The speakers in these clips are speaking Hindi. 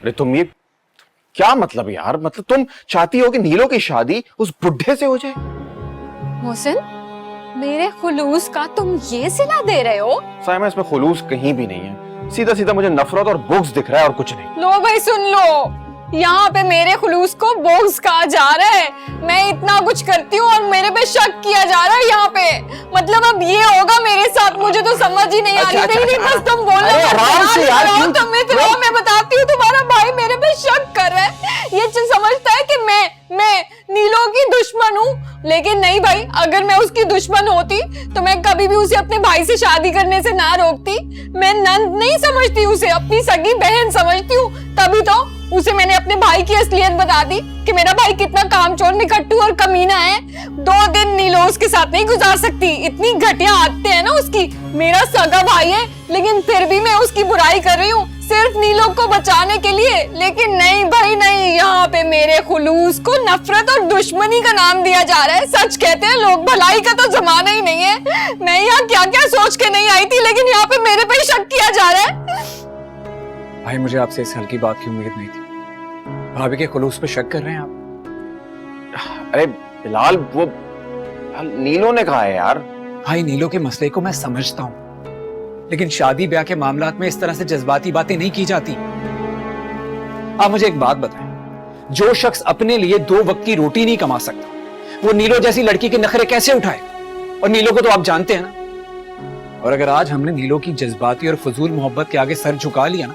अरे तुम ये क्या मतलब यार, मतलब तुम चाहती हो कि नीलो की शादी उस बुढ़े से हो जाए? मोहसिन, मेरे खुलूस का तुम ये सिला दे रहे हो? साइमा, इसमें खुलूस कहीं भी नहीं है, सीधा सीधा मुझे नफरत और बुग़्ज़ दिख रहा है और कुछ नहीं। लो भाई सुन लो, यहाँ पे मेरे खुलूस को बोग्स कहा जा रहा है। मैं इतना कुछ करती हूँ और मेरे पे शक किया जा रहा है यहाँ पे। मतलब अब ये होगा मेरे साथ, मुझे तो समझ ही नहीं आ रही। नहीं बस तुम बोलो, आराम से यार, तुम इतना, मैं बताती हूँ, तुम्हारा भाई मेरे पे शक कर रहा है। ये समझता है कि मैं नीलो की दुश्मन हूँ, लेकिन नहीं भाई, अगर मैं उसकी दुश्मन होती तो मैं कभी भी उसे अपने भाई से शादी करने से ना रोकती। मैं नंद नहीं समझती उसे, अपनी सगी बहन समझती हूँ, तभी तो उसे मैंने अपने भाई की असलियत बता दी कि मेरा भाई कितना कामचोर, निकट्टू और कमीना है। 2 दिन नीलो उसके साथ नहीं गुजार सकती, इतनी घटिया आदतें हैं ना उसकी। मेरा सगा भाई है, लेकिन फिर भी मैं उसकी बुराई कर रही हूँ सिर्फ नीलो को बचाने के लिए। लेकिन नहीं भाई नहीं, यहाँ पे मेरे खुलूस को नफरत और दुश्मनी का नाम दिया जा रहा है। सच कहते हैं लोग, भलाई का तो जमाना ही नहीं है। मैं यहाँ क्या क्या सोच के नहीं आई थी, लेकिन यहाँ पे मेरे पे ही शक किया जा रहा है। भाई मुझे आपसे इस हल्की बात की उम्मीद नहीं थी। भाभी के खुलूस पे शक कर रहे हैं आप? अरे बिलाल, वो नीलो ने कहा है यार। भाई नीलो के मसले को मैं समझता हूँ, लेकिन शादी ब्याह के मामलात में इस तरह से जज्बाती बातें नहीं की जाती। आप मुझे एक बात बताएं, जो शख्स अपने लिए 2 वक्त की रोटी नहीं कमा सकता, वो नीलो जैसी लड़की के नखरे कैसे उठाए? और नीलो को तो आप जानते हैं ना। और अगर आज हमने नीलो की जज्बाती और फजूल मोहब्बत के आगे सर झुका लिया ना,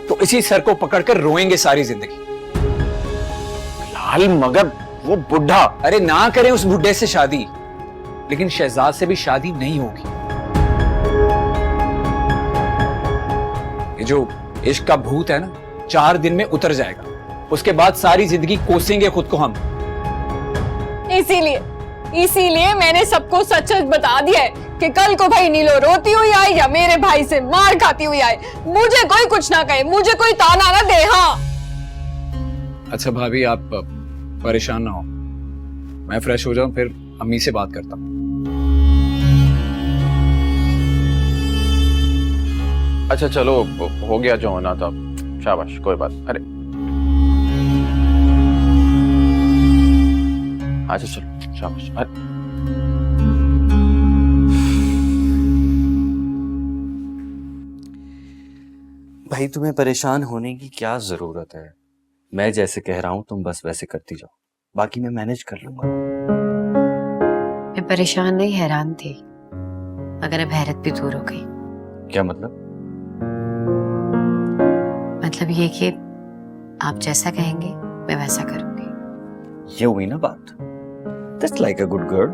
तो इसी सर को पकड़कर रोएंगे सारी जिंदगी। बिलाल मगर वो बुढ़ा। अरे ना करें उस बुढ़े से शादी, लेकिन शहजाद से भी शादी नहीं होगी। ये जो इश्क का भूत है ना, 4 दिन में उतर जाएगा, उसके बाद सारी जिंदगी कोसेंगे खुद को हम। इसीलिए मैंने सबको सच सच बता दिया है कि कल को भाई नीलो रोती हुई आए या मेरे भाई से मार खाती हुई आए, मुझे कोई कुछ ना कहे, मुझे कोई ताना ना दे। हाँ अच्छा भाभी, आप परेशान ना हो, मैं फ्रेश हो जाऊं, फिर अम्मी से बात करता हूं। अच्छा चलो, हो गया जो होना था, शाबाश, कोई बात। अरे अच्छा चलो, शाबाश। अरे भाई तुम्हें परेशान होने की क्या जरूरत है? मैं जैसे कह रहा हूं तुम बस वैसे करती जाओ, बाकी मैं मैनेज कर लूंगा। मैं परेशान नहीं, हैरान थी, मगर अब हैरत भी दूर हो गई। क्या मतलब? मतलब ये कि आप जैसा कहेंगे मैं वैसा करूंगी। ये हुई ना बात? That's like a good girl।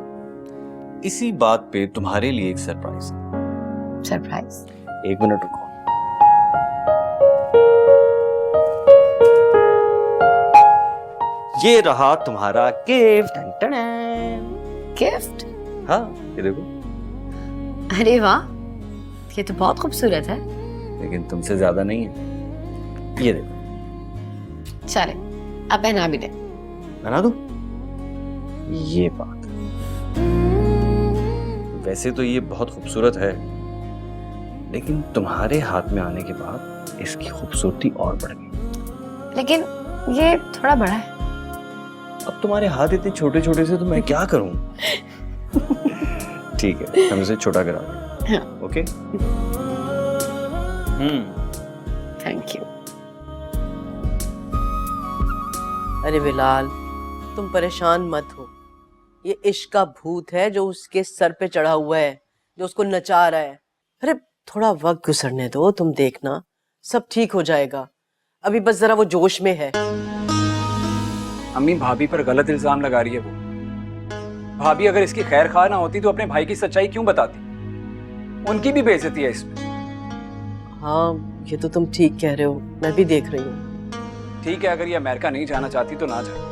इसी बात पे तुम्हारे लिए एक सरप्राइज है। सरप्राइज? 1 मिनट रुको। ये रहा तुम्हारा गिफ्ट। गिफ्ट? हाँ, ये देखो। अरे वाह, ये तो बहुत खूबसूरत है। लेकिन तुमसे ज्यादा नहीं है। ये देखो। चले, अब पहना भी दे। बना दूं? ये बात। वैसे तो ये बहुत खूबसूरत है, लेकिन तुम्हारे हाथ में आने के बाद इसकी खूबसूरती और बढ़ गई। लेकिन ये थोड़ा बड़ा है। अब तुम्हारे हाथ इतने छोटे छोटे से तो मैं क्या करूं? ठीक है, हम इसे छोटा करा दें। हाँ। ओके। Thank you. अरे बिलाल, तुम परेशान मत हो, ये इश्क का भूत है जो उसके सर पे चढ़ा हुआ है, जो उसको नचा रहा है। अरे थोड़ा वक्त गुजरने दो, तुम देखना सब ठीक हो जाएगा। अभी बस जरा वो जोश में है। अम्मी भाभी पर गलत इल्जाम लगा रही है वो। भाभी अगर इसकी खैर खा ना होती तो अपने भाई की सच्चाई क्यों बताती? उनकी भी बेइज्जती है इसमें। हाँ, ये तो तुम ठीक कह रहे हो, मैं भी देख रही हूँ। ठीक है, अगर ये अमेरिका नहीं जाना चाहती तो ना जाए,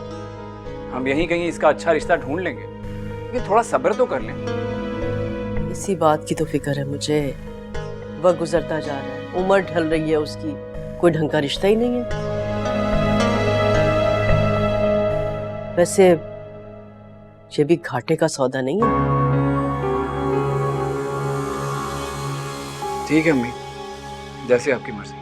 हम यहीं कहीं इसका अच्छा रिश्ता ढूंढ लेंगे। ये थोड़ा सब्र तो कर लें। इसी बात की तो फिक्र है मुझे। वक्त गुजरता जा रहा है, उम्र ढल रही है उसकी, कोई ढंग का रिश्ता ही नहीं है। वैसे ये भी घाटे का सौदा नहीं है। ठीक है अम्मी, जैसे आपकी मर्जी।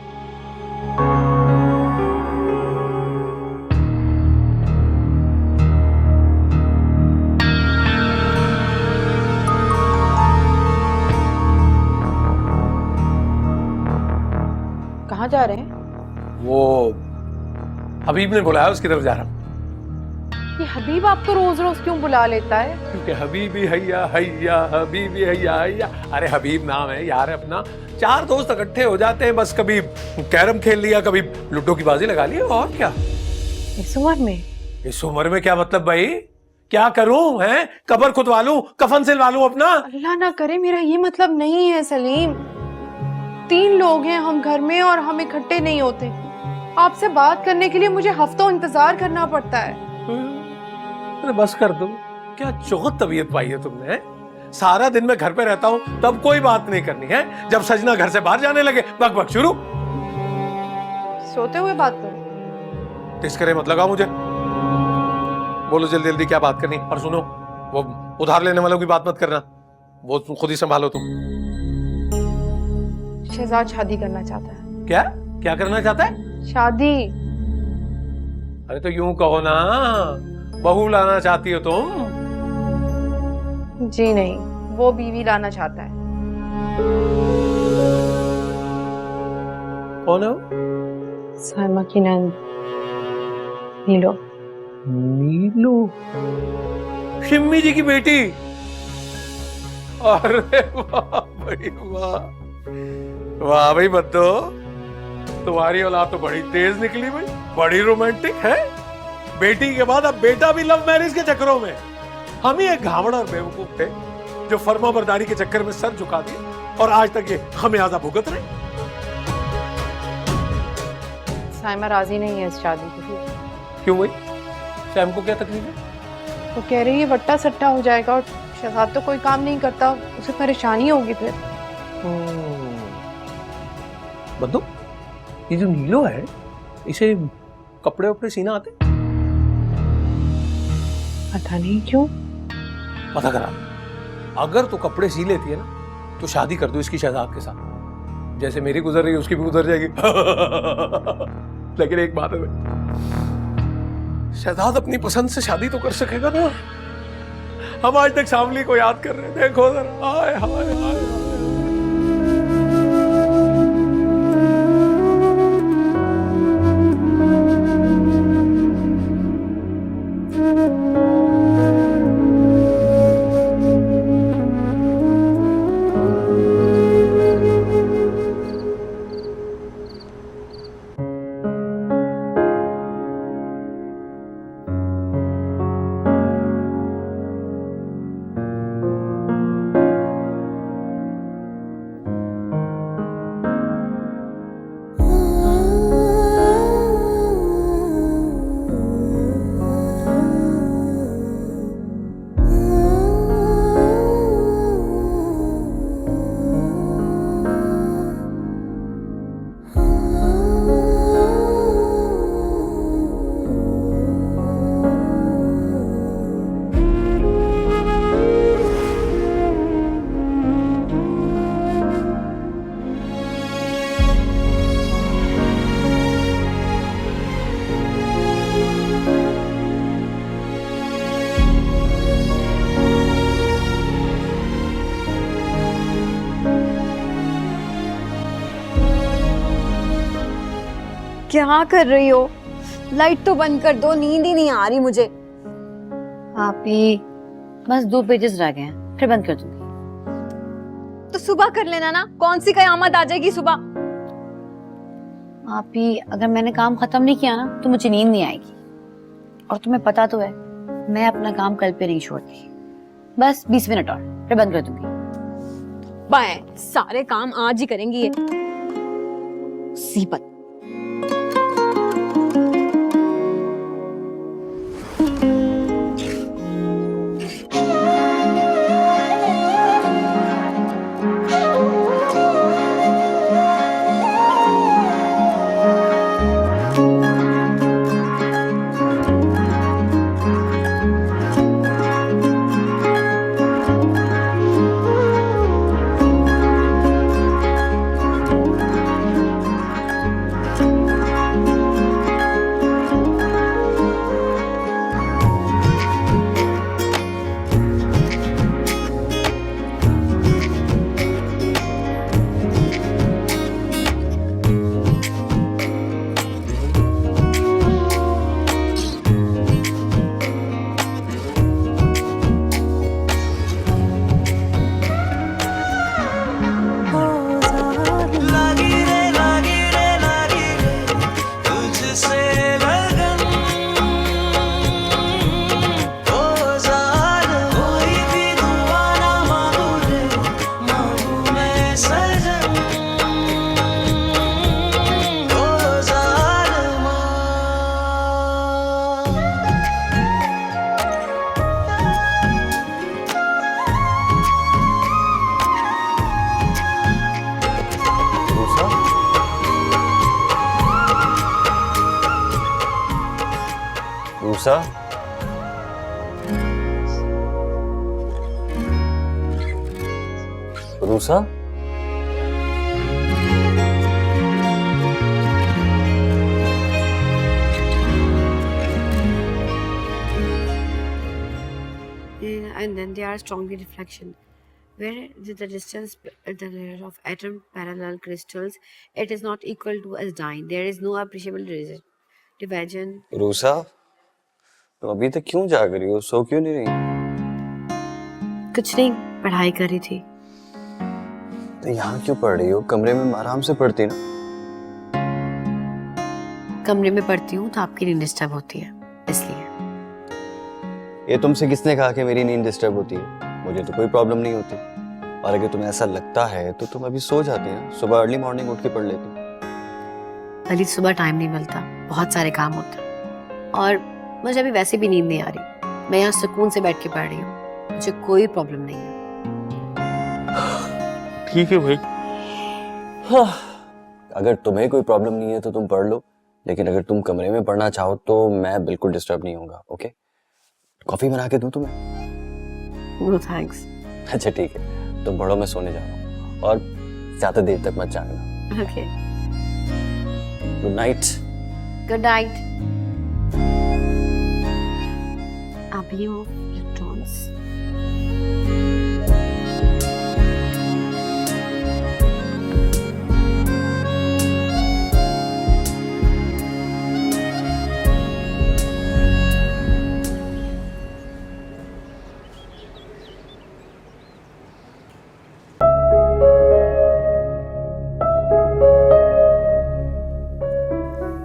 कहाँ जा रहे हैं? वो हबीब ने बुलाया, उसकी तरफ जा रहा हूँ। ये हबीब आपको रोज रोज क्यों बुला लेता है? क्योंकि हबीबी हैया हैया, हबीबी हैया हैया। अरे हबीब नाम है यार अपना। 4 दोस्त इकट्ठे हो जाते हैं, बस कभी कैरम खेल लिया, कभी लूडो की बाजी लगा ली, और क्या। इस उम्र में? इस उम्र में क्या मतलब भाई? क्या करूं? हैं कब्र खुदवा लूं, कफन सिलवा लूं अपना? अल्लाह ना करे, मेरा ये मतलब नहीं है सलीम। 3 लोग हैं हम घर में और हम इकट्ठे नहीं होते। आपसे बात करने के लिए मुझे हफ्तों इंतजार करना पड़ता है। अरे बस कर दो, क्या चौथ तबीयत पाई है तुमने? हैं? सारा दिन मैं घर पे रहता हूँ, तब कोई बात नहीं करनी है। जब सजना घर से बाहर जाने लगे, बक बक शुरू। सोते हुए बात करो। तिस्करे मत लगाओ मुझे। बोलो जल्दी जल्दी क्या बात करनी। और सुनो, वो उधार लेने वालों की बात मत करना, वो तुम खुद ही संभालो तुम। शहजाद शादी करना चाहता है। क्या क्या करना चाहता है? शादी। अरे तो यूं कहो ना, बहू लाना चाहती हो तुम? जी नहीं, वो बीवी लाना चाहता है। कौन है वो? साइमा की नंद नीलो। नीलू, शिम्मी जी की बेटी। अरे वाह भाई वाह, वाह भाई बद्दो, तुम्हारी औलाद तो बड़ी तेज निकली भाई, बड़ी रोमांटिक है। बेटी के बाद अब बेटा भी लव मैरिज के चक्करों में। हम ही एक घावड़ और बेवकूफ थे जो फर्मा बरदारी के चक्कर में सर झुका दिए और आज तक ये हमें आजा भुगत रहे। साइमा राजी नहीं है इस शादी के लिए। क्यों भाई? सैम को क्या तकलीफ है? वो कह रही है वट्टा सट्टा हो जाएगा और शहजाद तो कोई काम नहीं करता, उसे परेशानी होगी फिर। बद्दू, ये जो नीलो है, इसे कपड़े वपड़े सीना आते? पता नहीं क्यों। पता करा, अगर तो कपड़े सी लेती है ना, तो शादी कर दो इसकी शहजाद के साथ। जैसे मेरी गुजर रही है, उसकी भी गुजर जाएगी। लेकिन एक बात है भाई, शहजाद अपनी पसंद से शादी तो कर सकेगा ना। हम आज तक शामली को याद कर रहे हैं, देखो जरा। हाय हाय हाय। क्या कर रही हो? लाइट तो बंद कर दो, नींद ही नहीं आ रही मुझे। आप ही बस 2 पेजेस रह गए हैं, फिर बंद कर दूंगी। तो सुबह कर लेना ना, कौन सी कयामत आ जाएगी सुबह? आप ही अगर मैंने काम खत्म नहीं किया ना, तो मुझे नींद नहीं आएगी। और तुम्हें पता तो है, मैं अपना काम कल पे नहीं छोड़ती। बस 20 मिनट और, फिर बंद कर दूंगी। बाय, सारे काम आज ही करेंगी ये मुसीबत। RUSA, RUSA, and then they are strongly reflection. Where the distance, the layer of atom parallel crystals, it is not equal to as dyne. There is no appreciable division. RUSA, तो अभी तक क्यों जाग रही हो? सो क्यों नहीं रही? कुछ नहीं, पढ़ाई कर रही थी। तो यहाँ क्यों पढ़ रही हो? कमरे में आराम से पढ़ती ना। कमरे में पढ़ती हूँ तो आपकी नींद डिस्टर्ब होती है, इसलिए। ये तुमसे किसने कहा कि मेरी नींद डिस्टर्ब होती है? मुझे तो कोई प्रॉब्लम नहीं होती। और अगर तुम्हें ऐसा लगता है तो तुम अभी सो जाती ना, सुबह अर्ली मॉर्निंग उठ के पढ़ लेती। अली सुबह टाइम नहीं मिलता, बहुत सारे काम होते हैं और मुझे अभी वैसे भी नींद नहीं आ रही। मैं यहाँ सुकून से बैठ के पढ़ रही हूँ, मुझे कोई प्रॉब्लम नहीं है। ठीक है भाई। अगर तुम्हें कोई प्रॉब्लम नहीं है तो तुम पढ़ लो, लेकिन अगर तुम कमरे में पढ़ना चाहो तो मैं बिल्कुल डिस्टर्ब नहीं होऊंगा। ओके, कॉफी बना के दूं तुम्हें? No thanks. अच्छा ठीक है, तुम पढ़ो, मैं सोने जा रहा हूँ और ज्यादा देर तक मत जागना। Okay, good night. Good night. अभी वो इलेक्ट्रॉन्स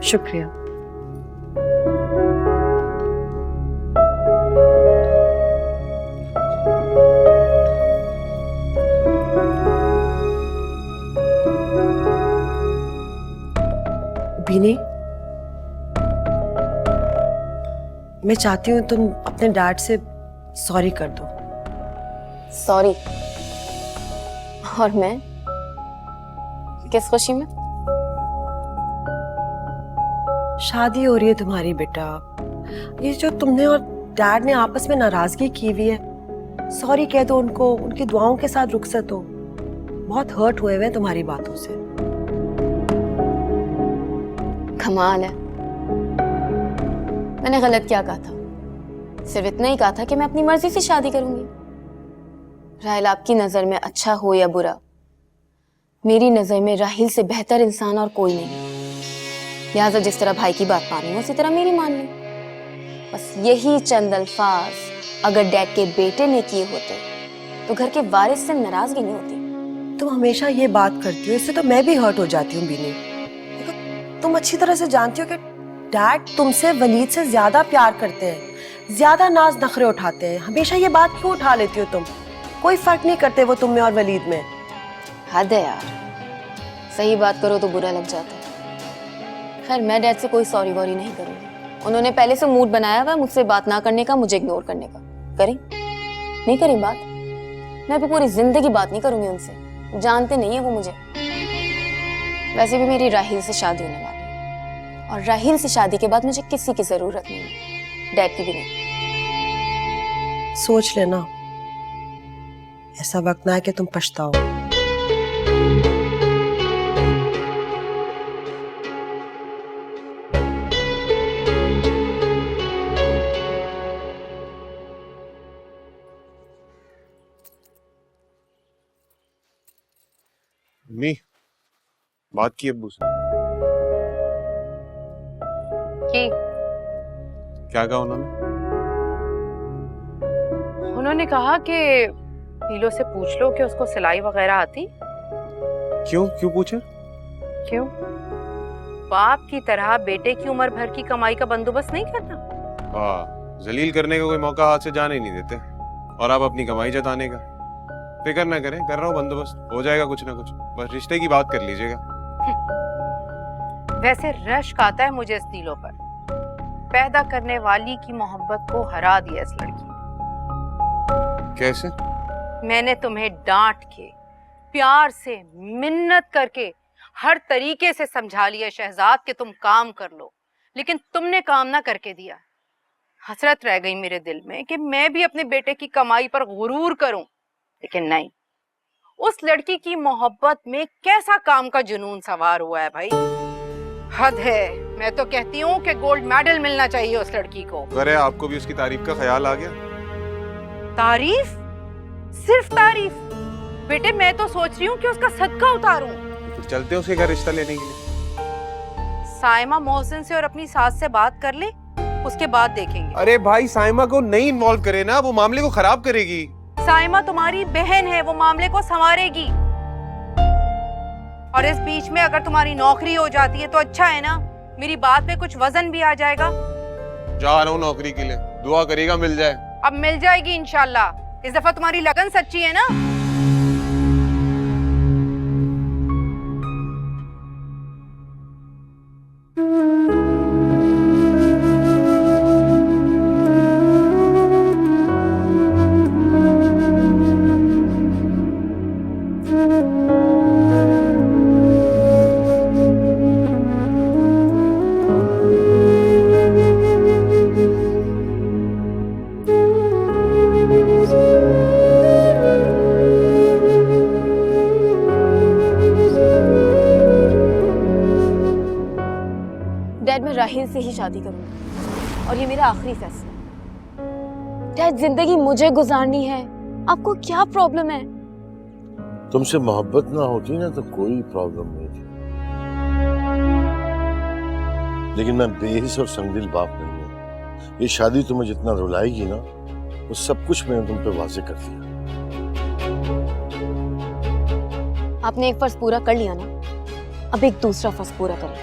शुक्रिया। बीनी, मैं चाहती हूँ तुम अपने डैड से सॉरी कर दो। सॉरी? और मैं किस खुशी में? शादी हो रही है तुम्हारी बेटा, ये जो तुमने और डैड ने आपस में नाराजगी की हुई है, सॉरी कह दो उनको, उनकी दुआओं के साथ रुखसत हो। बहुत हर्ट हुए हुए तुम्हारी बातों से। कमाल है, मैंने गलत क्या कहा था? सिर्फ इतना ही कहा था कि मैं अपनी मर्जी से शादी करूंगी। राहिल आपकी नजर में अच्छा हो या बुरा, मेरी नजर में राहिल से बेहतर इंसान और कोई नहीं। लिहाजा जिस तरह भाई की बात मानी उसी तरह मेरी मान ली। बस यही चंद अल्फाज अगर डैड के बेटे ने किए होते तो घर के वारिस से नाराजगी नहीं होती। तुम हमेशा ये बात करती हो, इससे तो मैं भी हर्ट हो जाती हूँ बीनी। देखो, तुम अच्छी तरह से जानती हो कि डैड तुमसे वलीद से ज्यादा प्यार करते हैं, ज्यादा नाज नखरे उठाते हैं। हमेशा ये बात क्यों उठा लेती हो तुम? कोई फर्क नहीं करते वो तुम में और वलीद में। हद है यार, सही बात करो तो बुरा लग जाता है। खैर, मैं डैड से कोई सॉरी वॉरी नहीं करूंगी। उन्होंने पहले से मूड बनाया हुआ मुझसे बात ना करने का, मुझे इग्नोर करने का। करें नहीं करें बात? मैं अभी पूरी जिंदगी बात नहीं करूंगी उनसे, जानते नहीं है वो मुझे। वैसे भी मेरी राहिल से शादी होने वाली है और राहिल से शादी के बाद मुझे किसी की जरूरत नहीं है, डैड की भी नहीं। सोच लेना, ऐसा वक्त ना है कि तुम पछताओ। अम्मी, बात की अब्बू से? क्या कहा उन्होंने? उन्होंने कहा कि नीलो से पूछ लो कि उसको सिलाई वगैरह आती। क्यों क्यों पूछे? क्यों? बाप की तरह बेटे की उम्र भर की कमाई का बंदोबस्त नहीं करना? जलील करने का कोई मौका हाथ से जाने ही नहीं देते, और आप अपनी कमाई जताने का। फिक्र ना करें, कर रहा हूँ बंदोबस्त, हो जाएगा कुछ ना कुछ। बस रिश्ते की बात कर लीजिएगा। वैसे रश्क आता है मुझे इस नीलो पर। पैदा करने वाली की मोहब्बत को हरा दिया इस लड़की ने। कैसे? मैंने तुम्हें डांट के, प्यार से, मिन्नत करके, हर तरीके से समझा लिया शहजाद कि तुम काम कर लो, लेकिन तुमने काम ना करके दिया। हसरत रह गई मेरे दिल में कि मैं भी अपने बेटे की कमाई पर गुरूर करूं, लेकिन नहीं, उस लड़की की मोहब्बत में कैसा काम का जुनून सवार हुआ है भाई, हद है। मैं तो कहती हूँ कि गोल्ड मेडल मिलना चाहिए उस लड़की को। अरे आपको भी उसकी तारीफ का ख्याल आ गया? तारीफ? सिर्फ तारीफ? बेटे मैं तो सोच रही हूँ कि उसका सदका उतारूं। फिर चलते हैं उसके घर रिश्ता लेने के लिए। साइमा मोहसिन से और अपनी सास से बात कर ले, उसके बाद देखेंगे। अरे भाई साइमा को नहीं इन्वॉल्व करे ना, वो मामले को खराब करेगी। साइमा तुम्हारी बहन है, वो मामले को संवारेगी। और इस बीच में अगर तुम्हारी नौकरी हो जाती है तो अच्छा है ना, मेरी बात पे कुछ वजन भी आ जाएगा। जा रहा हूँ नौकरी के लिए, दुआ करेगा मिल जाए। अब मिल जाएगी इंशाल्लाह। इस दफा तुम्हारी लगन सच्ची है ना। डैड मैं राहिल से ही शादी करूंगी और ये मेरा आखिरी फैसला है। डैड जिंदगी मुझे गुजारनी है, आपको क्या प्रॉब्लम है? तुमसे मोहब्बत ना होती ना तो कोई प्रॉब्लम नहीं थी, लेकिन मैं बेहिस और संगदिल बाप नहीं हूँ। ये शादी तुम्हें जितना रुलाएगी ना, वो सब कुछ मैंने तुम पे वाज़ेह कर दिया। आपने एक फर्ज पूरा कर लिया ना, अब एक दूसरा फर्ज पूरा करें।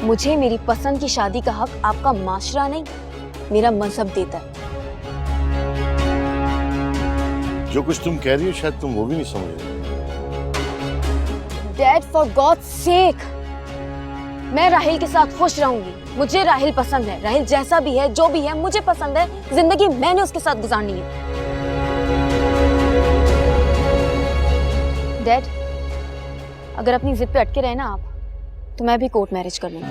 मुझे मेरी पसंद की शादी का हक आपका माशरा नहीं, मेरा मजहब देता है। जो कुछ तुम कह रही हो शायद तुम वो भी नहीं समझ रही। डैड फॉर गॉड्स सेक, मैं राहिल के साथ खुश रहूंगी। मुझे राहिल पसंद है, राहिल जैसा भी है, जो भी है मुझे पसंद है। जिंदगी मैंने उसके साथ गुजारनी है। डैड अगर अपनी जिद पे अटके रहे ना आप, तो मैं भी कोर्ट मैरिज कर लूंगी।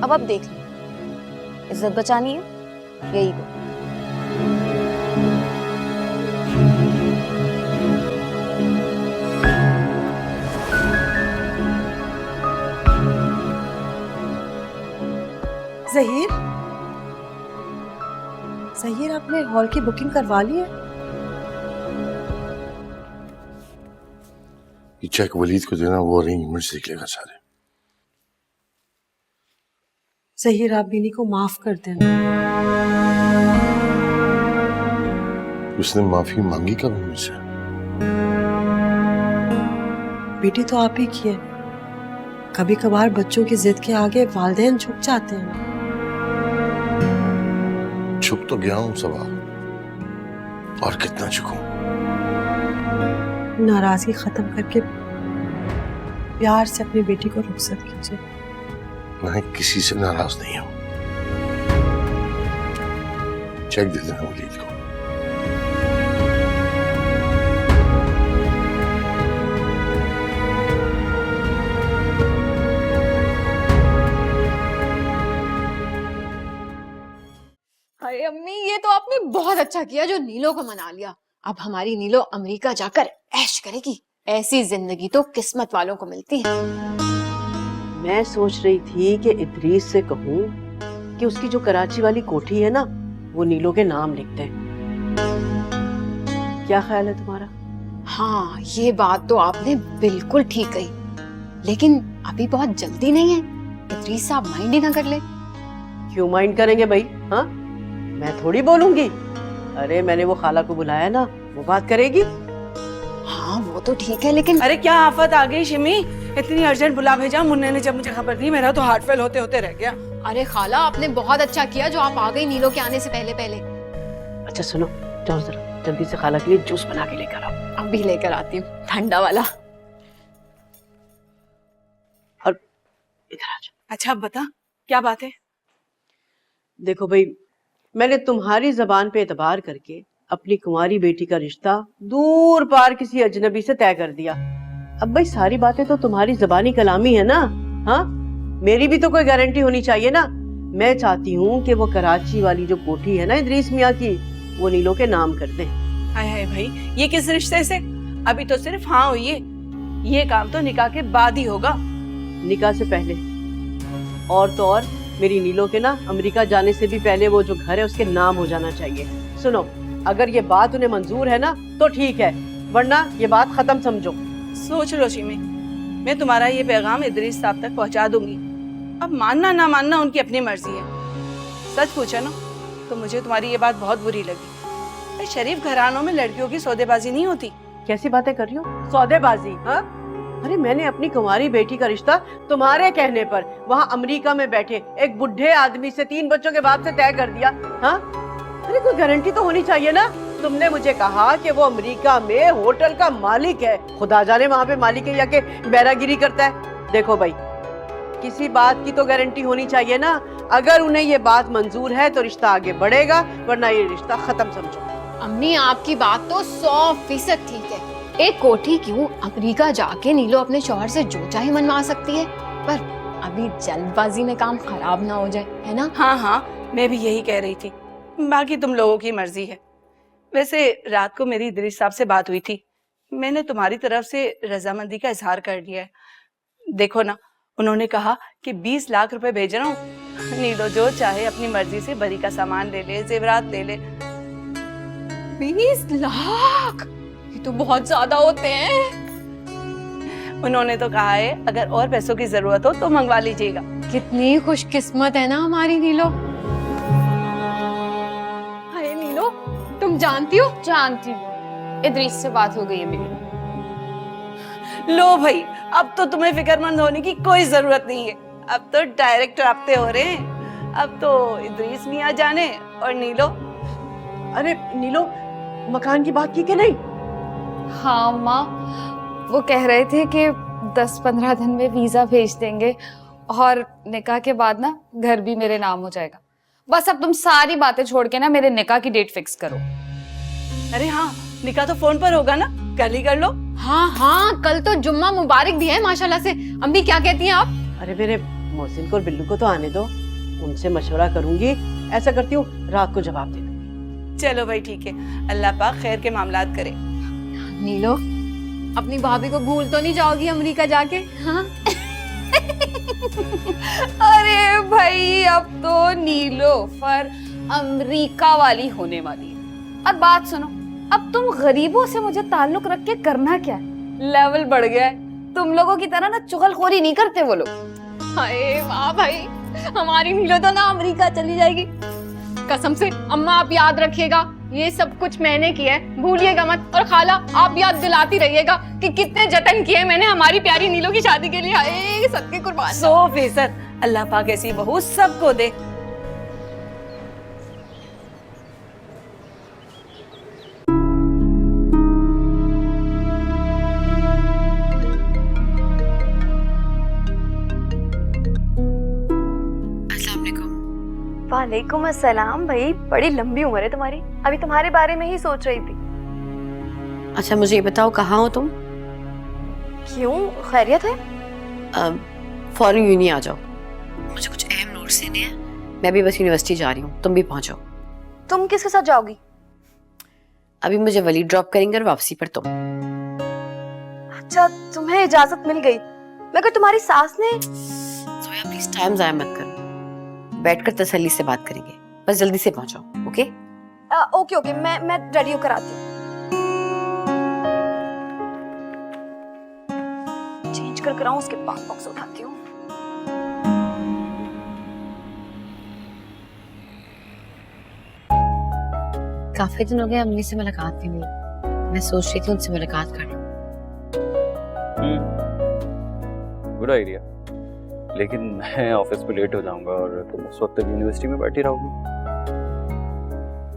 अब आप देख लो, इज्जत बचानी है यही को। ज़हीर, ज़हीर आपने हॉल की बुकिंग करवा ली है? ये चेक वलीद को देना, वो अरेंजमेंट्स देख लेगा सारे। ज़हीर आप बीनी को माफ कर देना। उसने माफी मांगी कब मुझसे? बेटी तो आप ही की है। कभी कभार बच्चों की जिद के आगे वालिदैन झुक जाते हैं। छुप तो गया हूं सबा, और कितना झुकूं? नाराजगी खत्म करके प्यार से अपनी बेटी को रुखसत कीजिए। मैं किसी से नाराज नहीं हूं। चेक दे देना वलीद को। अरे अम्मी, ये तो आपने बहुत अच्छा किया जो नीलो को मना लिया। अब हमारी नीलो अमेरिका जाकर ऐश करेगी। ऐसी जिंदगी तो किस्मत वालों को मिलती है। मैं सोच रही थी कि इदरीस से कहूँ कि उसकी जो कराची वाली कोठी है ना, वो नीलो के नाम लिख दे। क्या ख्याल है तुम्हारा? हाँ, ये बात तो आपने बिल्कुल ठीक कही, लेकिन अभी बहुत जल्दी नहीं है। इदरीस साहब माइंड ही ना कर ले। क्यों माइंड करेंगे भाई? हाँ, मैं थोड़ी बोलूंगी। अरे मैंने वो खाला को बुलाया ना, वो बात करेगी। हाँ वो तो ठीक है, लेकिन अरे क्या आफत आ गई शिमी, इतनी अर्जेंट बुला भेजा मुन्ने ने जब मुझे खबर दी, मेरा तो हार्ट फेल होते होते रह गया। अरे खाला आपने बहुत अच्छा किया जो आप आ गई नीलो के आने से पहले पहले। अच्छा सुनो, जाओ जरा जल्दी से खाला के लिए जूस बना के लेकर आओ। अभी लेकर आती हूँ, ठंडा वाला। और इधर आ जाओ। अच्छा अब बता क्या बात है? देखो भाई, मैंने तुम्हारी जबान पे एतबार करके अपनी कुंवारी बेटी का रिश्ता दूर पार किसी अजनबी से तय कर दिया। अब भाई सारी बातें तो तुम्हारी जबानी कलामी है ना। हाँ, मेरी भी तो कोई गारंटी होनी चाहिए ना। मैं चाहती हूँ कि वो कराची वाली जो कोठी है ना इदरीस मियाँ की, वो नीलो के नाम कर दें। हाय हाय भाई, ये किस रिश्ते से? अभी तो सिर्फ हाँ हुई है, ये काम तो निकाह के बाद ही होगा। निकाह से पहले और तो और मेरी नीलो के ना अमेरिका जाने से भी पहले वो जो घर है उसके नाम हो जाना चाहिए। सुनो, अगर ये बात उन्हें मंजूर है ना तो ठीक है, वरना ये बात खत्म समझो। सोच लो शिमी, मैं तुम्हारा ये पैगाम इदरीस साहब तक पहुंचा दूंगी। अब मानना ना मानना उनकी अपनी मर्जी है। सच पूछा ना तो मुझे तुम्हारी ये बात बहुत बुरी लगी। शरीफ घरानों में लड़कियों की सौदेबाजी नहीं होती। कैसी बातें कर रही हो? सौदेबाजी? हाँ, अरे मैंने अपनी कुंवारी बेटी का रिश्ता तुम्हारे कहने पर वहाँ अमेरिका में बैठे एक बुढ़े आदमी से 3 बच्चों के बाप से तय कर दिया। हाँ, अरे कोई गारंटी तो होनी चाहिए ना। तुमने मुझे कहा कि वो अमेरिका में होटल का मालिक है, खुदा जाने वहाँ पे मालिक है या के बैरागिरी करता है। देखो भाई, किसी बात की तो गारंटी होनी चाहिए ना। अगर उन्हें ये बात मंजूर है तो रिश्ता आगे बढ़ेगा, वरना ये रिश्ता खत्म समझो। अम्मी आपकी बात तो 100% ठीक है। एक कोठी क्यों, अमेरिका जाके नीलो अपने शौहर से जो चाहे मनवा सकती है, पर अभी जल्दबाजी में काम खराब ना हो जाए, है ना? हाँ हाँ, मैं भी यही कह रही थी। बाकी तुम लोगों की मर्जी है। वैसे रात को मेरी इदरीस साहब से बात हुई थी, मैंने तुम्हारी तरफ से रजामंदी का इजहार कर दिया है। देखो ना, उन्होंने कहा कि 20 लाख रुपए भेज रहा हूँ, नीलो जो चाहे अपनी मर्जी से बरी का सामान ले ले, जेवरात ले ले। 20 लाख? ये तो बहुत ज्यादा होते हैं। उन्होंने तो कहा है अगर और पैसों की जरूरत हो तो मंगवा लीजिएगा। कितनी खुशकिस्मत है ना हमारी नीलो। हाय नीलो, तुम जानती हो? जानती हूँ, इदरीस से बात हो गई है मेरी। लो भाई, अब तो तुम्हें फिक्रमंद होने की कोई जरूरत नहीं है। अब तो डायरेक्ट राब्ते हो रहे हैं। अब तो इदरीस मियाँ जाने और नीलो। अरे नीलो, मकान की बात की कि नहीं? हाँ माँ, वो कह रहे थे कि 10-15 दिन में वीजा भेज देंगे और निकाह के बाद ना घर भी मेरे नाम हो जाएगा। बस अब तुम सारी बातें छोड़ के ना मेरे निकाह की डेट फिक्स करो। अरे हाँ, निकाह तो फोन पर होगा ना, कल ही कर लो। हाँ हाँ, कल तो जुम्मा मुबारक भी है माशाल्लाह से। अम्मी क्या कहती हैं आप? अरे मेरे मोहसिन को और बिल्लू को तो आने दो, उनसे मशवरा करूंगी। ऐसा करती हूँ, रात को जवाब दे दूंगी। चलो भाई ठीक है, अल्लाह पाक खैर के मामलात करे। नीलो, अपनी भाभी को भूल तो नहीं जाओगी अमेरिका जाके? हाँ? अरे भाई, अब तो नीलोफर अमेरिका वाली होने वाली है। और बात सुनो, अब तुम गरीबों से मुझे ताल्लुक रख के करना क्या है? लेवल बढ़ गया है। तुम लोगों की तरह ना चुगलखोरी नहीं करते वो लोग। हाय वाह भाई, हमारी नीलो तो ना अमेरिका चली जाएगी। कसम से अम्मा, आप याद रखिएगा, ये सब कुछ मैंने किया है, भूलिएगा मत। और खाला, आप याद दिलाती रहिएगा कि कितने जतन किए मैंने हमारी प्यारी नीलो की शादी के लिए। हाय सदके कुर्बान। 100% अल्लाह पाक ऐसी बहू सबको दे। वालेकुम अस्सलाम। भाई बड़ी लंबी उम्र है तुम्हारी, अभी तुम्हारे बारे में ही सोच रही थी। अच्छा मुझे ये बताओ, कहाँ हो तुम? क्यों, खैरियत है? फॉरेन यूनी आ जाओ, मुझे कुछ अहम नोट्स देने हैं। मैं भी बस यूनिवर्सिटी जा रही हूँ, तुम भी पहुंचो। तुम किसके साथ जाओगी? अभी मुझे वली ड्रॉप करेंगे और वापसी पर तुम। अच्छा, तुम्हें इजाजत मिल गई, मगर तुम्हारी सास ने। सोया प्लीज टाइम जाया मत करो, बैठकर तसल्ली से बात करेंगे, बस जल्दी से पहुंचो। ओके ओके ओके, मैं रेडी होकर आती हूँ। चेंज कर कराऊं, उसके बाद बॉक्स उठाती हूँ। काफी दिन हो गए अम्मी से मुलाकात नहीं हुई, मैं सोच रही थी उनसे मुलाकात कर लूं। गुड आइडिया, लेकिन मैं ऑफिस पे लेट हो जाऊंगा और तुम उस वक्त तक यूनिवर्सिटी में बैठी रहोगी।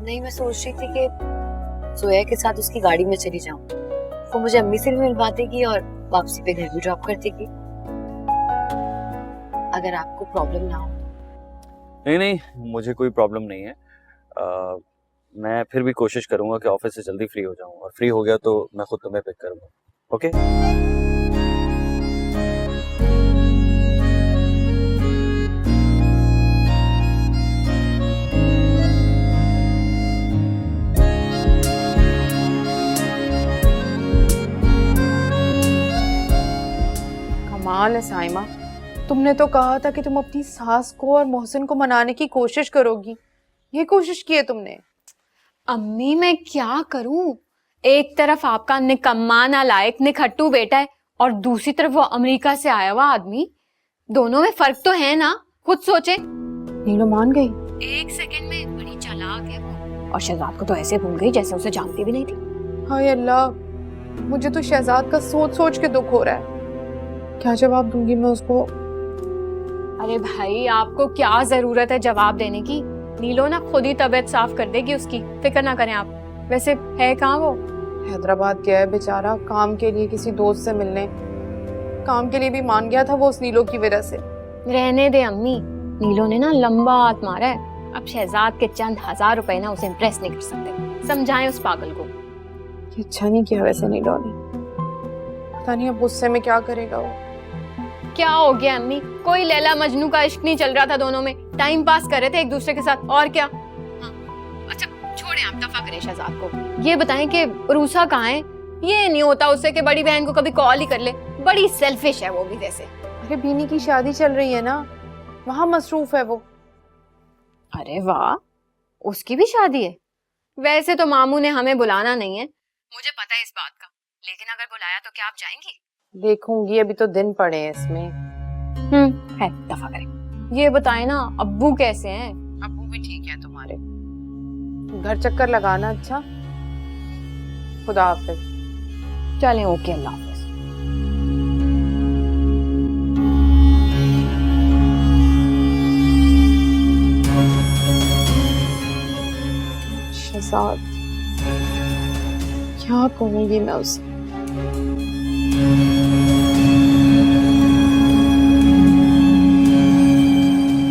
नहीं, मैं सोच रही थी कि सोया के साथ उसकी गाड़ी में चली जाऊं, वो मुझे अम्मी से भी मिलवा देगी और वापसी पे घर भी ड्रॉप कर देगी, अगर आपको प्रॉब्लम ना हो। नहीं नहीं, मुझे कोई प्रॉब्लम नहीं है। मैं फिर भी कोशिश करूंगा कि ऑफिस से जल्दी फ्री हो जाऊं, और फ्री हो गया तो मैं खुद तुम्हें पिक करूंगा। ओके? कमाल है साइमा, तुमने तो कहा था कि तुम अपनी सास को और मोहसिन को मनाने की कोशिश करोगी, ये कोशिश की है तुमने? अम्मी मैं क्या करूं? एक तरफ आपका निकम्मा नालायक निखट्टू बेटा है और दूसरी तरफ वो अमेरिका से आया हुआ आदमी। दोनों में फर्क तो है ना, खुद सोचे। नीलो मान गई? एक सेकंड में बड़ी चालाक है वो, और शहजाद को तो ऐसे भूल गई जैसे उसे जानती भी नहीं थी। हाय अल्लाह, मुझे तो शहजाद का सोच सोच के दुख हो रहा है। क्या जवाब दूंगी मैं उसको? अरे भाई आपको क्या जरूरत है जवाब देने की? नीलो ना खुद ही तबीयत साफ कर देगी उसकी, फिक्र ना करें आप। वैसे है कहाँ वो? हैदराबाद गया है बेचारा काम के लिए किसी दोस्त से मिलने। काम के लिए भी मान गया था वो उस नीलो की वजह से। रहने दे अम्मी, नीलो ने ना लंबा हाथ मारा है। अब शहजाद के चंद 1000 रुपए ना उसे इम्प्रेस नहीं कर सकते। समझाएं उस पागल को। ये अच्छा नहीं किया वैसे नीलो ने, पता नहीं अब गुस्से में क्या करेगा वो। क्या हो गया अम्मी? कोई लैला मजनू का इश्क नहीं चल रहा था दोनों में, टाइम पास कर रहे थे एक दूसरे के साथ, और क्या। हाँ, अच्छा छोड़ें आप, दफा करें शहजाद को। ये बताएं कि रूसा कहाँ है? ये नहीं होता उससे कि बड़ी बहन को कभी कॉल ही कर ले। बड़ी सेल्फिश है वो भी वैसे। अरे बीनी की शादी चल रही है ना, वहां मसरूफ है वो। अरे वाह, उसकी भी शादी है? वैसे तो मामू ने हमें बुलाना नहीं है, मुझे पता है इस बात का, लेकिन अगर बुलाया तो क्या आप जाएंगी? देखूंगी, अभी तो दिन पड़े हैं इसमें। है, दफा करें। ये बताएं ना, अब्बू कैसे हैं? अब्बू भी ठीक है तुम्हारे। घर चक्कर लगाना। अच्छा, खुदा हाफिज। चलें, ओके, अल्लाह हाफिज। शहजाद, क्या कहूंगी मैं उसे?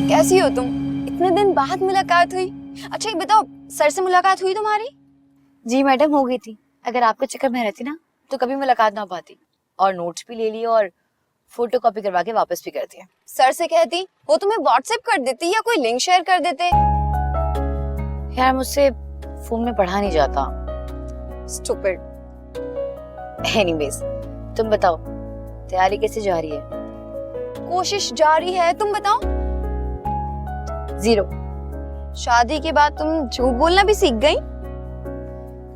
कैसी हो तुम? इतने दिन बाद मुलाकात हुई। अच्छा ये बताओ, सर से मुलाकात हुई तुम्हारी? जी मैडम, हो गई थी। अगर आपके चक्कर में रहती ना तो कभी मुलाकात ना हो पाती। और नोट्स भी ले लिए और फोटो कॉपी करवा के वापस भी कर दिया। सर से कहती वो तुम्हें व्हाट्सएप कर देती या कोई लिंक शेयर कर देते। यार मुझसे फोन में पढ़ा नहीं जाता। स्टूपिड। एनीवेज, तुम बताओ तैयारी कैसे जा रही है? कोशिश जारी है, तुम बताओ। जीरो। शादी के बाद तुम झूठ बोलना भी सीख गई?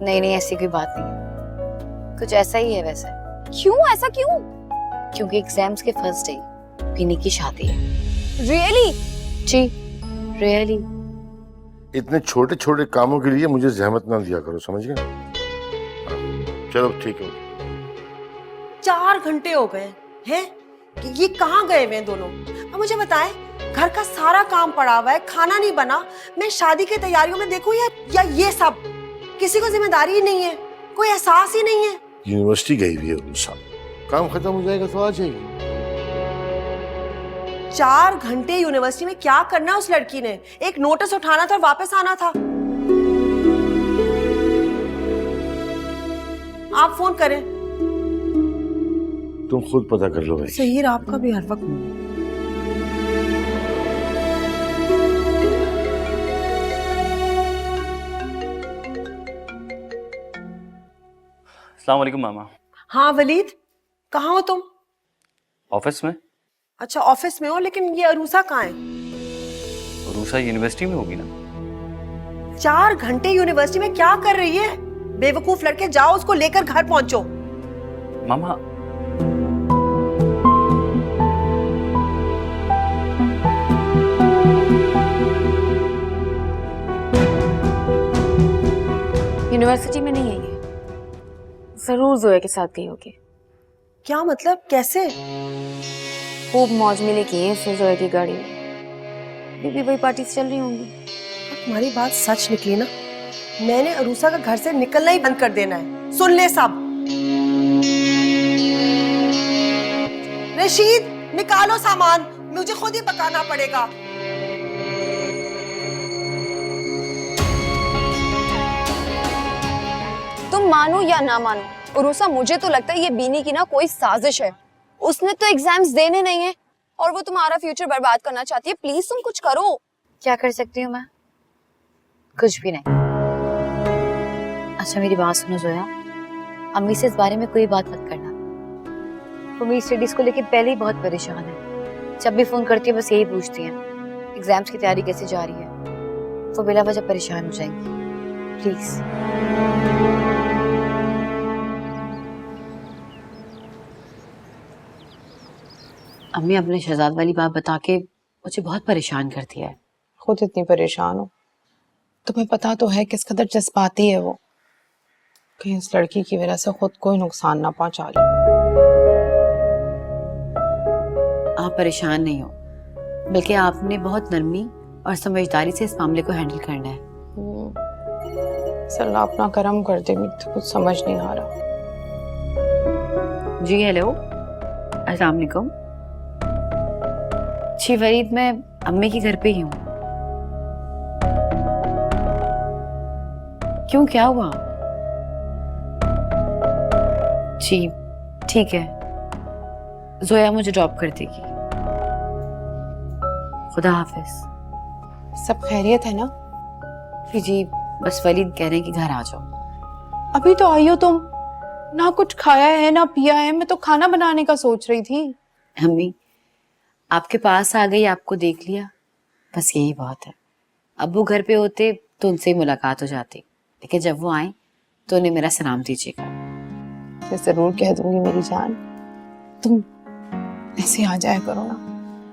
नहीं नहीं, ऐसी कोई बात नहीं है, कुछ ऐसा ही है वैसे। क्यों ऐसा क्यों? क्योंकि एग्जाम्स के फर्स्ट डे बीनी की शादी है। रियली? जी रियली। इतने छोटे छोटे कामों के लिए मुझे जहमत ना दिया करो, समझ गए? चलो ठीक है। 4 घंटे हो गए हैं, ये कहाँ गए हुए हैं दोनों? अब मुझे बताएं, घर का सारा काम पड़ा हुआ है, खाना नहीं बना, मैं शादी की तैयारियों में देखूं या ये सब? किसी को जिम्मेदारी ही नहीं है, कोई एहसास ही नहीं है। यूनिवर्सिटी गई हुई है रूसा, काम खत्म हो जाएगा तो आ जाएगी। 4 घंटे यूनिवर्सिटी में क्या करना उस लड़की ने? एक नोटिस उठाना था और वापस आना था। आप फोन करें। तुम खुद पता कर लो भाई। सही, आपका भी हर वक्त। अस्सलाम वालेकुम मामा। हाँ वलीद, कहाँ हो तुम? ऑफिस में। अच्छा ऑफिस में हो, लेकिन ये अरूसा कहाँ है? रूसा यूनिवर्सिटी में होगी ना। 4 घंटे यूनिवर्सिटी में क्या कर रही है? बेवकूफ लड़के, जाओ उसको लेकर घर पहुंचो। मामा यूनिवर्सिटी में नहीं है ये, जरूर जोया के साथ गई होगी। क्या मतलब, कैसे? खूब मौज मिले की है इससे जोया की गाड़ी में। बीबी वही पार्टी से चल रही होंगी। तुम्हारी बात सच निकली ना, मैंने अरूसा का घर से निकलना ही बंद कर देना है। सुन ले सब। रशीद, निकालो सामान, मुझे खुद ही पकाना पड़ेगा। तुम मानो या ना मानो, उरूसा, मुझे तो लगता है ये बीनी की ना कोई साजिश है। उसने तो एग्जाम्स देने नहीं है और वो तुम्हारा फ्यूचर बर्बाद करना चाहती है। प्लीज तुम कुछ करो। क्या कर सकती हूँ मैं? कुछ भी नहीं। अच्छा मेरी बात सुनो जोया, अम्मी से इस बारे में कोई बात मत करना। वो मेरी स्टडीज को लेके पहले ही बहुत परेशान है। जब भी फोन करती है बस यही पूछती है एग्जाम्स की तैयारी कैसे जा रही है। वो बिला वजह परेशान हो जाएंगी। प्लीज। अम्मी अपने शहजाद वाली बात बता के मुझे बहुत परेशान करती है। खुद इतनी परेशान हो, तुम्हें पता तो है किस कदर जज्बाती है वो। कहीं इस लड़की की वजह से खुद को ही नुकसान ना पहुंचा ले। आप परेशान नहीं हो, बल्कि आपने बहुत नरमी और समझदारी से इस मामले को हैंडल करना है। अल्लाह अपना करम कर दे, मुझे तो कुछ समझ नहीं आ रहा। जी हेलो, अस्सलाम वालेकुम। जी फरीद, मैं अम्मी के घर पे ही हूँ। क्यों, क्या हुआ? जी ठीक है, जोया मुझे ड्रॉप कर देगी। खुदा हाफिज। सब खैरियत है ना? जी बस वलीद कह रहे हैं कि घर आ जाओ। अभी तो आई हो तुम, ना कुछ खाया है ना पिया है। मैं तो खाना बनाने का सोच रही थी। अम्मी आपके पास आ गई, आपको देख लिया, बस यही बहुत है। अब्बू घर पे होते तो उनसे मुलाकात हो जाती, लेकिन जब वो आए तो उन्हें मेरा सलाम दीजिएगा। मैं जरूर कह दूंगी मेरी जान। तुम ऐसे आ जाया करो ना,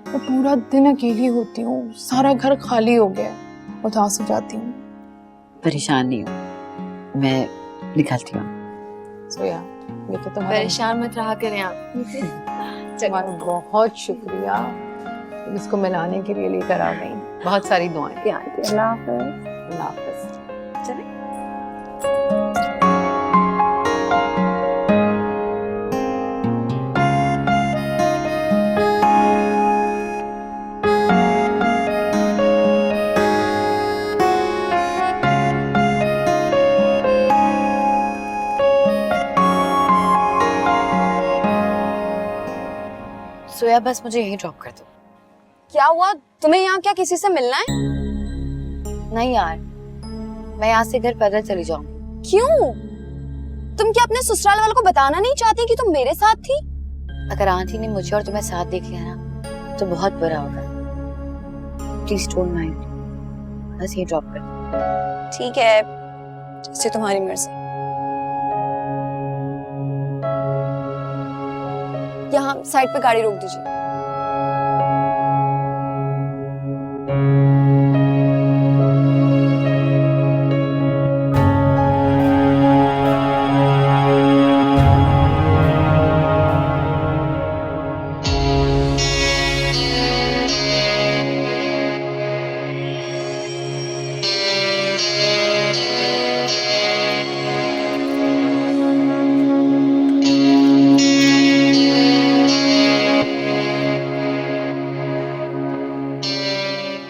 मैं पूरा दिन अकेली होती हूँ, सारा घर खाली हो गया, उदास हो जाती हूँ। परेशान नहीं हो, मैं निकलती हूँ। सोया, ये तो तुम्हारा परेशान मत रहा करें आप। तुम्हारा बहुत शुक्रिया, इसको मिलाने के लिए लेकर आ गई। बहुत सारी दुआएं। अल्लाह हाफिज। अल्लाह हाफिज। सोया बस मुझे यहीं ड्रॉप कर दो। क्या हुआ, तुम्हें यहाँ क्या किसी से मिलना है? नहीं यार, मैं यहाँ से घर पैदल चली जाऊंगी। क्यों? तुम क्या अपने ससुराल वालों को बताना नहीं चाहती कि तुम मेरे साथ थी? अगर आंटी ने मुझे और तुम्हें साथ देख लिया ना तो बहुत बुरा होगा। प्लीज डोंट माइंड, बस यहीं ड्रॉप कर दो। ठीक है, जैसे तुम्हारी मर्जी। यहाँ साइड पे गाड़ी रोक दीजिए।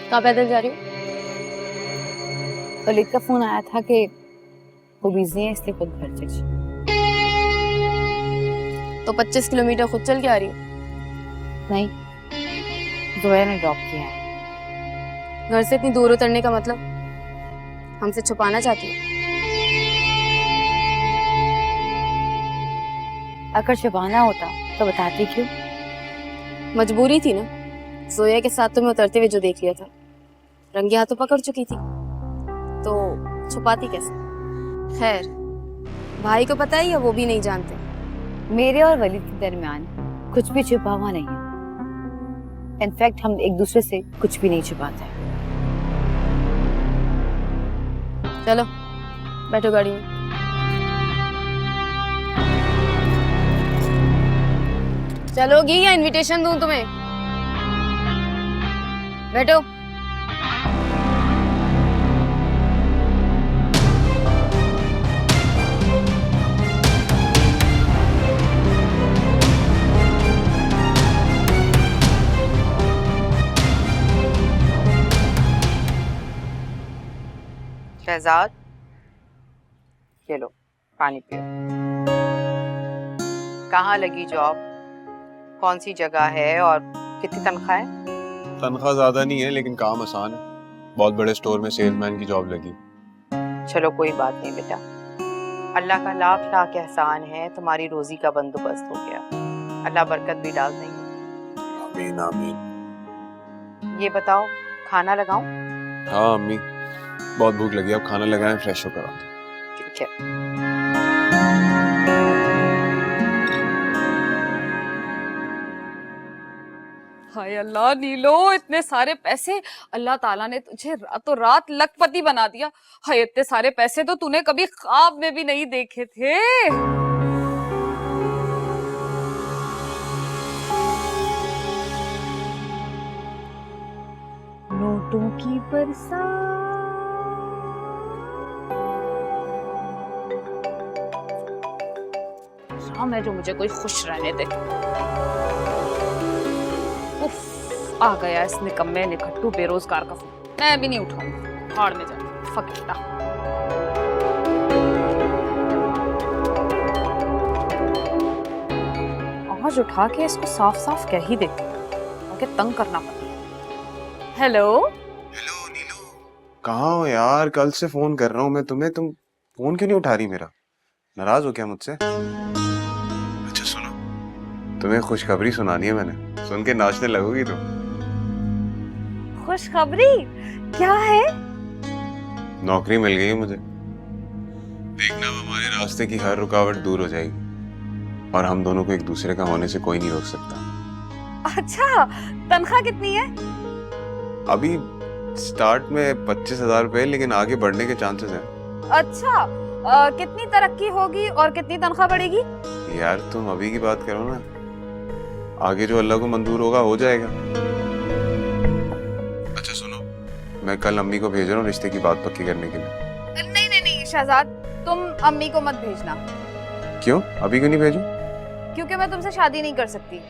कहाँ पैदल जा रही हो? वलीद का फोन आया था कि वो बिजी है, इसलिए खुद घर चली। तो 25 किलोमीटर खुद चल के आ रही हो? नहीं, जोया ने ड्रॉप किया है। घर से इतनी दूर उतरने का मतलब हमसे छुपाना चाहती हो? अगर छुपाना होता तो बताती क्यों? मजबूरी थी ना, जोया के साथ तुम्हें उतरते हुए जो देख लिया था, रंगे हाथों पकड़ चुकी थी, तो छुपाती कैसे? खैर, भाई को पता ही है, वो भी नहीं जानते। मेरे और वलीद के दरमियान कुछ भी छुपा हुआ नहीं है। इनफैक्ट हम एक दूसरे से कुछ भी नहीं छुपाते। चलो बैठो गाड़ी में। चलोगी या इनविटेशन दूं तुम्हें? बैठो। शहजाद, ये लो पानी पियो। कहाँ लगी जॉब, कौन सी जगह है और कितनी तनख्वाह है? तनख्वाह ज्यादा नहीं है लेकिन काम आसान है। बहुत बड़े स्टोर में सेल्समैन की जॉब लगी। चलो कोई बात नहीं बेटा, अल्लाह का लाख लाख एहसान है, तुम्हारी रोजी का बंदोबस्त हो गया। अल्लाह बरकत भी डाल देंगे। आमीन आमीन। ये बताओ, खाना लगाऊं? हाँ अम्मी, बहुत भूख लगी, अब खाना लगाएं, फ्रेश होकर आते हैं। ठीक है। हाय अल्लाह नीलो, इतने सारे पैसे, अल्लाह ताला ने तुझे रातों रात लखपति बना दिया। हाय इतने सारे पैसे तो तूने कभी ख्वाब में भी नहीं देखे थे। नोटों की बरसात, शाम है जो मुझे कोई खुश रहने दे। उफ, आ गया इस निकम्मे निखट्टू बेरोजगार का फोन। मैं भी नहीं उठाऊंगी, भाड़ में जा फकीरा। आज उठा के इसको साफ साफ कह ही दे, आगे तंग करना पड़ा। हेलो हेलो नीलू, कहाँ हो यार? कल से फोन कर रहा हूँ मैं तुम्हें, तुम फोन क्यों नहीं उठा रही मेरा? नाराज हो क्या मुझसे? अच्छा सुनो, तुम्हें खुशखबरी सुनानी है मैंने, सुन के नाचने लगोगी तुम। खुशखबरी क्या है? नौकरी मिल गई है मुझे। देखना अब हमारे रास्ते की हर रुकावट दूर हो जाएगी और हम दोनों को एक दूसरे का होने से कोई नहीं रोक सकता। अच्छा, तनख्वाह कितनी है? अभी स्टार्ट में 25,000 रुपए, लेकिन आगे बढ़ने के चांसेस हैं। अच्छा, कितनी तरक्की होगी और कितनी तनख्वाह बढ़ेगी? यार तुम अभी की बात करो ना, आगे जो अल्लाह को मंजूर होगा हो जाएगा। अच्छा सुनो, मैं कल अम्मी को भेज रहा हूँ रिश्ते की बात पक्की करने के लिए। नहीं नहीं नहीं शहजाद, तुम अम्मी को मत भेजना। क्यों? अभी क्यों नहीं भेजूं? क्योंकि मैं तुमसे शादी नहीं कर सकती।